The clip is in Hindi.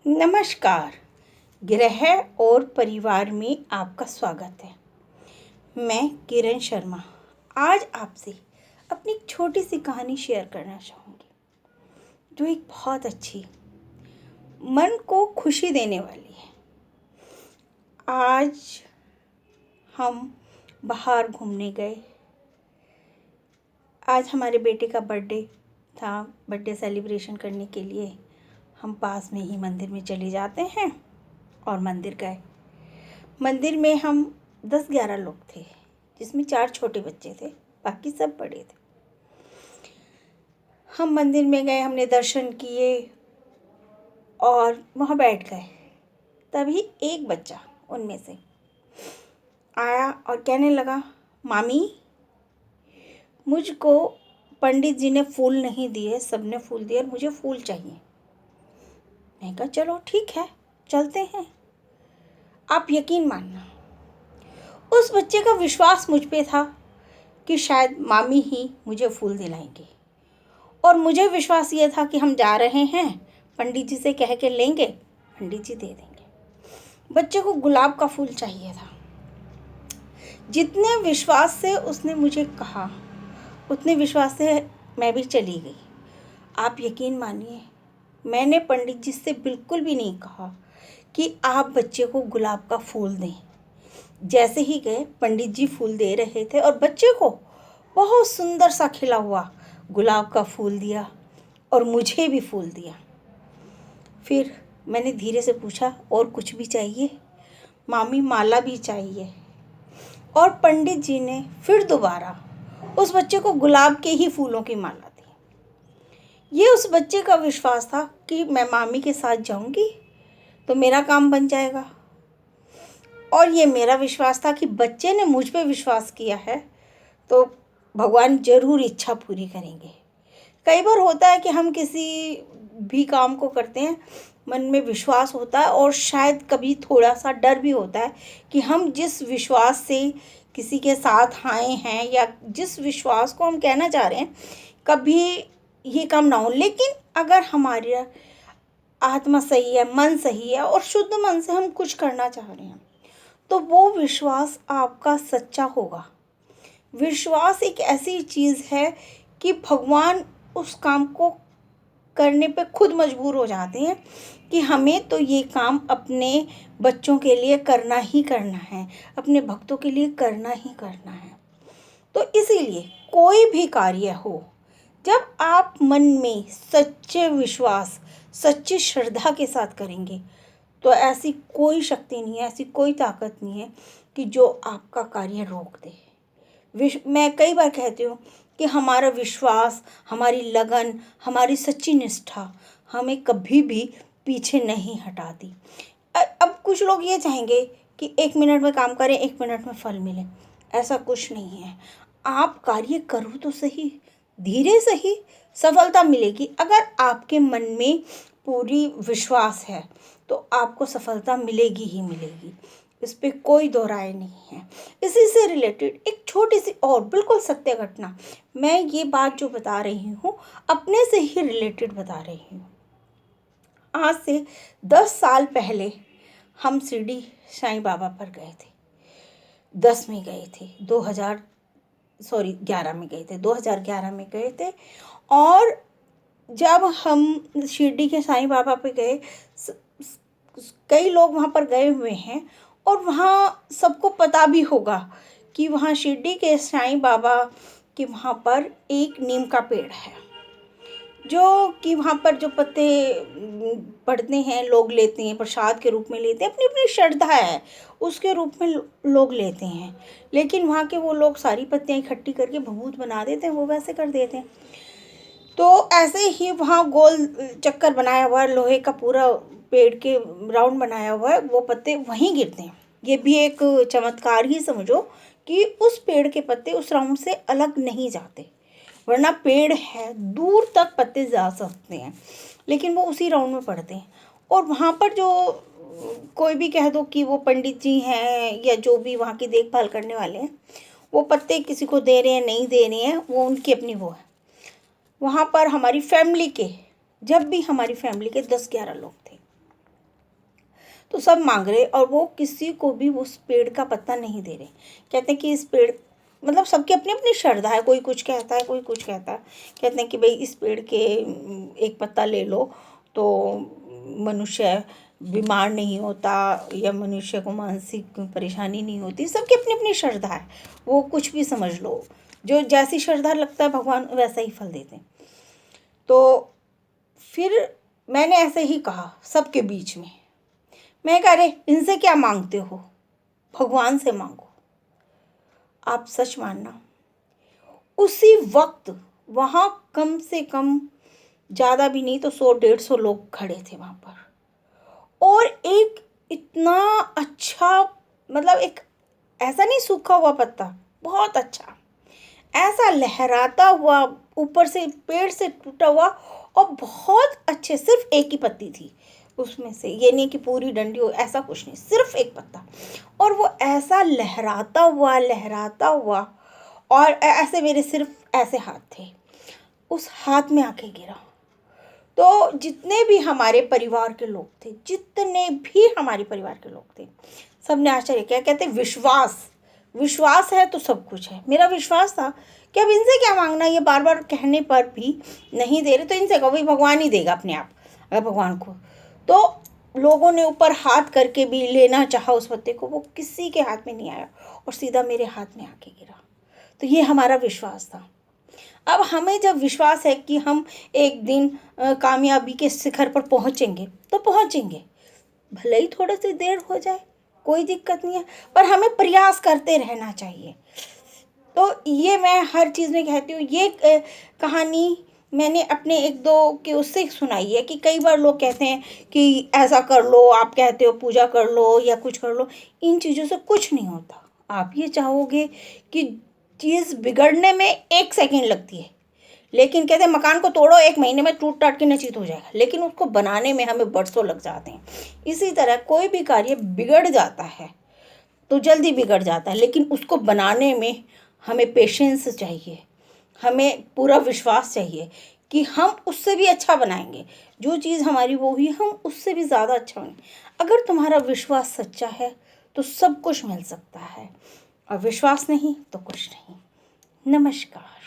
नमस्कार। गृह और परिवार में आपका स्वागत है। मैं किरण शर्मा आज आपसे अपनी एक छोटी सी कहानी शेयर करना चाहूँगी, जो एक बहुत अच्छी, मन को खुशी देने वाली है। आज हम बाहर घूमने गए। आज हमारे बेटे का बर्थडे था। बर्थडे सेलिब्रेशन करने के लिए हम पास में ही मंदिर में चले जाते हैं और मंदिर गए। मंदिर में हम 10-11 लोग थे, जिसमें 4 छोटे बच्चे थे, बाकी सब बड़े थे। हम मंदिर में गए, हमने दर्शन किए और वहाँ बैठ गए। तभी एक बच्चा उनमें से आया और कहने लगा, मामी, मुझको पंडित जी ने फूल नहीं दिए, सबने फूल दिए और मुझे फूल चाहिए। मैं कहा चलो ठीक है, चलते हैं। आप यकीन मानना, उस बच्चे का विश्वास मुझ पे था कि शायद मामी ही मुझे फूल दिलाएंगे, और मुझे विश्वास ये था कि हम जा रहे हैं, पंडित जी से कह के लेंगे, पंडित जी दे देंगे। बच्चे को गुलाब का फूल चाहिए था। जितने विश्वास से उसने मुझे कहा, उतने विश्वास से मैं भी चली गई। आप यकीन मानिए, मैंने पंडित जी से बिल्कुल भी नहीं कहा कि आप बच्चे को गुलाब का फूल दें। जैसे ही गए, पंडित जी फूल दे रहे थे और बच्चे को बहुत सुंदर सा खिला हुआ गुलाब का फूल दिया और मुझे भी फूल दिया। फिर मैंने धीरे से पूछा, और कुछ भी चाहिए? मामी, माला भी चाहिए। और पंडित जी ने फिर दोबारा उस बच्चे को गुलाब के ही फूलों की माला दी। ये उस बच्चे का विश्वास था कि मैं मामी के साथ जाऊंगी तो मेरा काम बन जाएगा, और ये मेरा विश्वास था कि बच्चे ने मुझ पे विश्वास किया है तो भगवान जरूर इच्छा पूरी करेंगे। कई बार होता है कि हम किसी भी काम को करते हैं, मन में विश्वास होता है और शायद कभी थोड़ा सा डर भी होता है कि हम जिस विश्वास से किसी के साथ आए हैं या जिस विश्वास को हम कहना चाह रहे हैं, कभी ये काम ना हो। लेकिन अगर हमारी आत्मा सही है, मन सही है और शुद्ध मन से हम कुछ करना चाह रहे हैं, तो वो विश्वास आपका सच्चा होगा। विश्वास एक ऐसी चीज़ है कि भगवान उस काम को करने पे खुद मजबूर हो जाते हैं कि हमें तो ये काम अपने बच्चों के लिए करना ही करना है, अपने भक्तों के लिए करना ही करना है। तो इसीलिए कोई भी कार्य हो, जब आप मन में सच्चे विश्वास, सच्ची श्रद्धा के साथ करेंगे, तो ऐसी कोई शक्ति नहीं है, ऐसी कोई ताकत नहीं है कि जो आपका कार्य रोक दे। मैं कई बार कहती हूँ कि हमारा विश्वास, हमारी लगन, हमारी सच्ची निष्ठा हमें कभी भी पीछे नहीं हटाती। अब कुछ लोग ये चाहेंगे कि 1 मिनट में काम करें, 1 मिनट में फल मिले। ऐसा कुछ नहीं है। आप कार्य करो तो सही, धीरे सही, सफलता मिलेगी। अगर आपके मन में पूरी विश्वास है तो आपको सफलता मिलेगी ही मिलेगी, इस पे कोई दो राय नहीं है। इसी से रिलेटेड एक छोटी सी और बिल्कुल सत्य घटना, मैं ये बात जो बता रही हूँ अपने से ही रिलेटेड बता रही हूँ। आज से 10 साल पहले हम शिरडी साईं बाबा पर गए थे। 10 में गए थे, 11 में गए थे, 2011 में गए थे। और जब हम शिरडी के साईं बाबा पे गए, कई लोग वहाँ पर गए हुए हैं और वहाँ सबको पता भी होगा कि वहाँ शिरडी के साईं बाबा के वहाँ पर एक नीम का पेड़ है, जो कि वहाँ पर जो पत्ते पड़ते हैं लोग लेते हैं, प्रसाद के रूप में लेते हैं, अपनी अपनी श्रद्धा है, उसके रूप में लोग लेते हैं। लेकिन वहाँ के वो लोग सारी पत्तियाँ इकट्ठी करके भभूत बना देते हैं, वो वैसे कर देते हैं। तो ऐसे ही वहाँ गोल चक्कर बनाया हुआ है, लोहे का पूरा पेड़ के राउंड बनाया हुआ है, वो पत्ते वहीं गिरते हैं। ये भी एक चमत्कार ही समझो कि उस पेड़ के पत्ते उस राउंड से अलग नहीं जाते, वरना पेड़ है, दूर तक पत्ते जा सकते हैं, लेकिन वो उसी राउंड में पड़ते हैं। और वहाँ पर जो कोई भी कह दो कि वो पंडित जी हैं या जो भी वहाँ की देखभाल करने वाले हैं, वो पत्ते किसी को दे रहे हैं नहीं दे रहे हैं, वो उनकी अपनी वो है। वहाँ पर हमारी फैमिली के, जब भी हमारी फैमिली के 10-11 लोग थे, तो सब मांग रहे और वो किसी को भी उस पेड़ का पत्ता नहीं दे रहे। कहते हैं कि इस पेड़ मतलब सबकी अपनी अपनी श्रद्धा है, कोई कुछ कहता है कोई कुछ कहता है। कहते हैं कि भाई इस पेड़ के एक पत्ता ले लो तो मनुष्य बीमार नहीं होता या मनुष्य को मानसिक परेशानी नहीं होती। सबकी अपनी अपनी श्रद्धा है, वो कुछ भी समझ लो, जो जैसी श्रद्धा लगता है भगवान वैसा ही फल देते हैं। तो फिर मैंने ऐसे ही कहा सबके बीच में, मैं कह रहे इनसे क्या मांगते हो, भगवान से मांगो। आप सच मानना उसी वक्त वहाँ कम से कम ज़्यादा भी नहीं तो 100-150 लोग खड़े थे वहाँ पर। और एक इतना अच्छा मतलब एक ऐसा नहीं सूखा हुआ पत्ता, बहुत अच्छा ऐसा लहराता हुआ ऊपर से पेड़ से टूटा हुआ और बहुत अच्छे, सिर्फ एक ही पत्ती थी उसमें से, ये नहीं कि पूरी डंडी हो, ऐसा कुछ नहीं, सिर्फ एक पत्ता। और वो ऐसा लहराता हुआ और ऐसे मेरे सिर्फ ऐसे हाथ थे, उस हाथ में आके गिरा। तो जितने भी हमारे परिवार के लोग थे, सब ने आश्चर्य किया। कहते विश्वास है तो सब कुछ है। मेरा विश्वास था कि अब इनसे क्या मांगना, ये बार बार कहने पर भी नहीं दे रहे तो इनसे कहो, भाई भगवान ही देगा अपने आप, अगर भगवान को। तो लोगों ने ऊपर हाथ करके भी लेना चाहा उस पत्ते को, वो किसी के हाथ में नहीं आया और सीधा मेरे हाथ में आके गिरा। तो ये हमारा विश्वास था। अब हमें जब विश्वास है कि हम एक दिन कामयाबी के शिखर पर पहुंचेंगे तो पहुंचेंगे, भले ही थोड़ी सी देर हो जाए, कोई दिक्कत नहीं है, पर हमें प्रयास करते रहना चाहिए। तो ये मैं हर चीज़ में कहती हूँ। ये कहानी मैंने अपने एक दो के उससे सुनाई है कि कई बार लोग कहते हैं कि ऐसा कर लो, आप कहते हो पूजा कर लो या कुछ कर लो, इन चीज़ों से कुछ नहीं होता। आप ये चाहोगे कि चीज़ बिगड़ने में 1 सेकंड लगती है, लेकिन कहते हैं मकान को तोड़ो 1 महीने में टूट टाट के नचीत हो जाएगा, लेकिन उसको बनाने में हमें बरसों लग जाते हैं। इसी तरह कोई भी कार्य बिगड़ जाता है तो जल्दी बिगड़ जाता है, लेकिन उसको बनाने में हमें पेशेंस चाहिए, हमें पूरा विश्वास चाहिए कि हम उससे भी अच्छा बनाएंगे। जो चीज़ हमारी वो हुई, हम उससे भी ज़्यादा अच्छा बनाएंगे। अगर तुम्हारा विश्वास सच्चा है तो सब कुछ मिल सकता है, और विश्वास नहीं तो कुछ नहीं। नमस्कार।